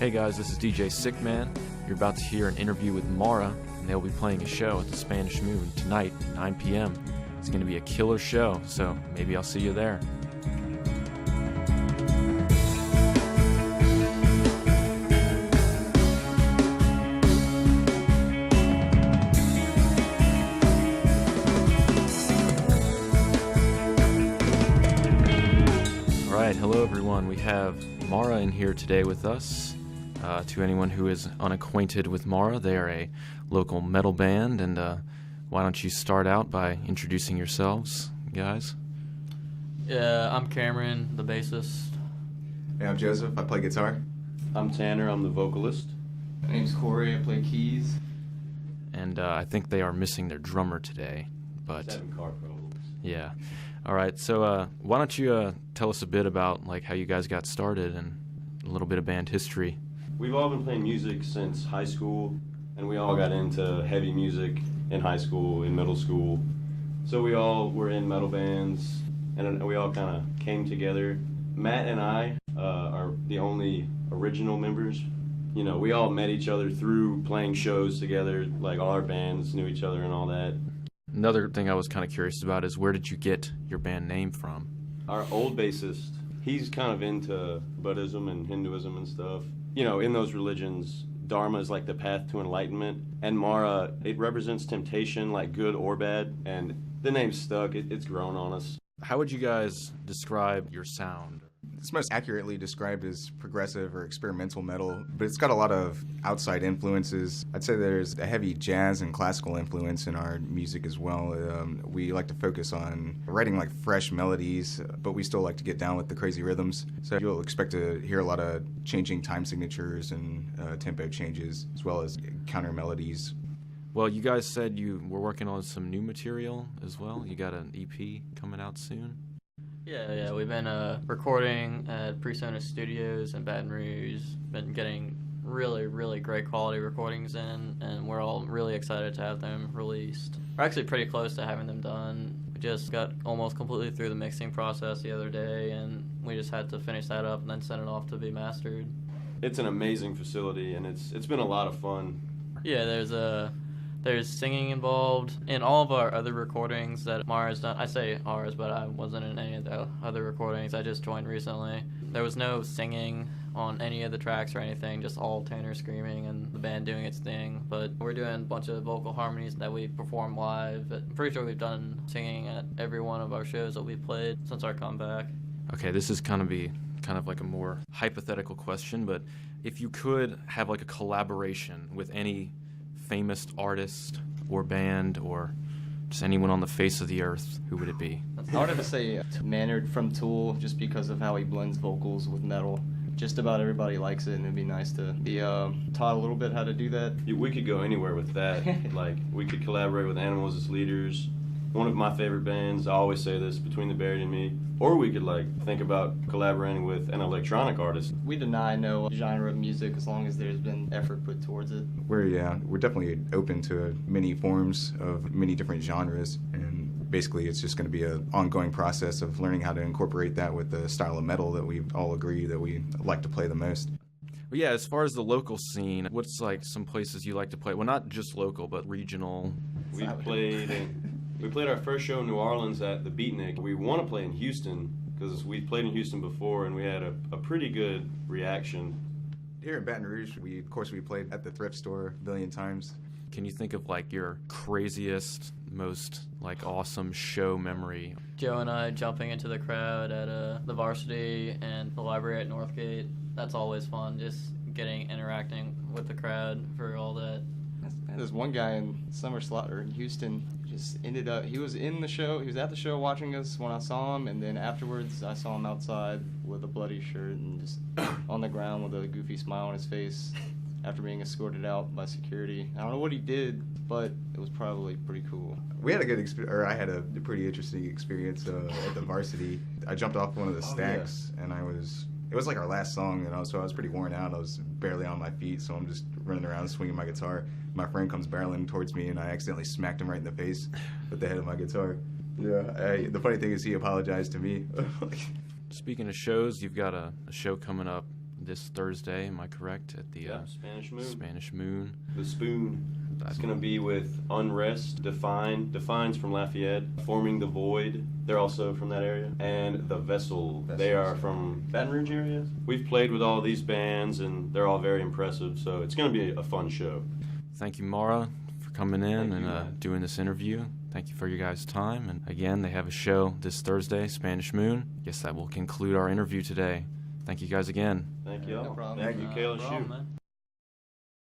Hey guys, this is DJ Sickman. You're about to hear an interview with Mara, and they'll be playing a show at the Spanish Moon tonight at 9 p.m. It's going to be a killer show, so maybe I'll see you there. Alright, hello everyone. We have Mara in here today with us. To anyone who is unacquainted with Mara, they are a local metal band, and why don't you start out by introducing yourselves, guys? Yeah, I'm Cameron, the bassist. Hey, I'm Joseph. I play guitar. I'm Tanner. I'm the vocalist. My name's Corey. I play keys. And I think they are missing their drummer today, but Just having car problems. yeah. All right, so why don't you tell us a bit about like how you guys got started and a little bit of band history. We've all been playing music since high school, and we all got into heavy music in high school, in middle school. So we all were in metal bands, and we all kind of came together. Matt and I are the only original members. You know, we all met each other through playing shows together, like all our bands knew each other and all that. Another thing I was kind of curious about is where did you get your band name from? Our old bassist, he's kind of into Buddhism and Hinduism and stuff. You know, in those religions, Dharma is like the path to enlightenment, and Mara, it represents temptation, like good or bad, and the name stuck. It's grown on us. How would you guys describe your sound? It's most accurately described as progressive or experimental metal, but it's got a lot of outside influences. I'd say there's a heavy jazz and classical influence in our music as well. We like to focus on writing like fresh melodies, but we still like to get down with the crazy rhythms. So you'll expect to hear a lot of changing time signatures and tempo changes, as well as counter melodies. Well, you guys said you were working on some new material as well. You got an EP coming out soon? Yeah, we've been recording at Presona Studios in Baton Rouge. Been getting really, really great quality recordings in, and we're all really excited to have them released. We're actually pretty close to having them done. We just got almost completely through the mixing process the other day, and we just had to finish that up and then send it off to be mastered. It's an amazing facility, and it's been a lot of fun. Yeah, there's singing involved in all of our other recordings that Mara's done. I say ours, but I wasn't in any of the other recordings. I just joined recently. There was no singing on any of the tracks or anything, just all Tanner screaming and the band doing its thing. But we're doing a bunch of vocal harmonies that we perform live. But I'm pretty sure we've done singing at every one of our shows that we've played since our comeback. Okay, this is kind of like a more hypothetical question, but if you could have like a collaboration with any famous artist or band or just anyone on the face of the earth, who would it be? I would have to say Maynard from Tool, just because of how he blends vocals with metal. Just about everybody likes it, and it'd be nice to be taught a little bit how to do that. We could go anywhere with that. Like, we could collaborate with Animals as Leaders. One of my favorite bands, I always say this, Between the Buried and Me. Or we could think about collaborating with an electronic artist. We deny no genre of music as long as there's been effort put towards it. We're definitely open to many forms of many different genres, and basically it's just going to be an ongoing process of learning how to incorporate that with the style of metal that we all agree that we like to play the most. Well, yeah, as far as the local scene, what's like some places you like to play? Well, not just local, but regional. We played our first show in New Orleans at the Beatnik. We want to play in Houston because we've played in Houston before, and we had a pretty good reaction. Here in Baton Rouge, we played at the thrift store a billion times. Can you think of like your craziest, most like awesome show memory? Joe and I jumping into the crowd at the Varsity and the library at Northgate. That's always fun, just interacting with the crowd for all that. There's one guy in Summer Slaughter in Houston, just ended up, he was at the show watching us when I saw him, and then afterwards I saw him outside with a bloody shirt and just on the ground with a goofy smile on his face after being escorted out by security. I don't know what he did, but it was probably pretty cool. We had a good experience, or I had a pretty interesting experience at the Varsity. I jumped off one of the stacks, and it was like our last song, so I was pretty worn out. I was barely on my feet, so I'm just running around swinging my guitar. My friend comes barreling towards me, and I accidentally smacked him right in the face with the head of my guitar. Yeah, the funny thing is he apologized to me. Speaking of shows, you've got a show coming up this Thursday. Am I correct? At the Spanish Moon. Spanish Moon. The Spoon. It's going to be with Unrest, Define's from Lafayette, Forming the Void. They're also from that area. And The Vessel. They are from Baton Rouge area. We've played with all these bands, and they're all very impressive, so it's going to be a fun show. Thank you, Mara, for coming in and doing this interview. Thank you for your guys' time. And again, they have a show this Thursday, Spanish Moon. Guess that will conclude our interview today. Thank you guys again. Thank you. No problem. Thank you, KLSU. No problem, man.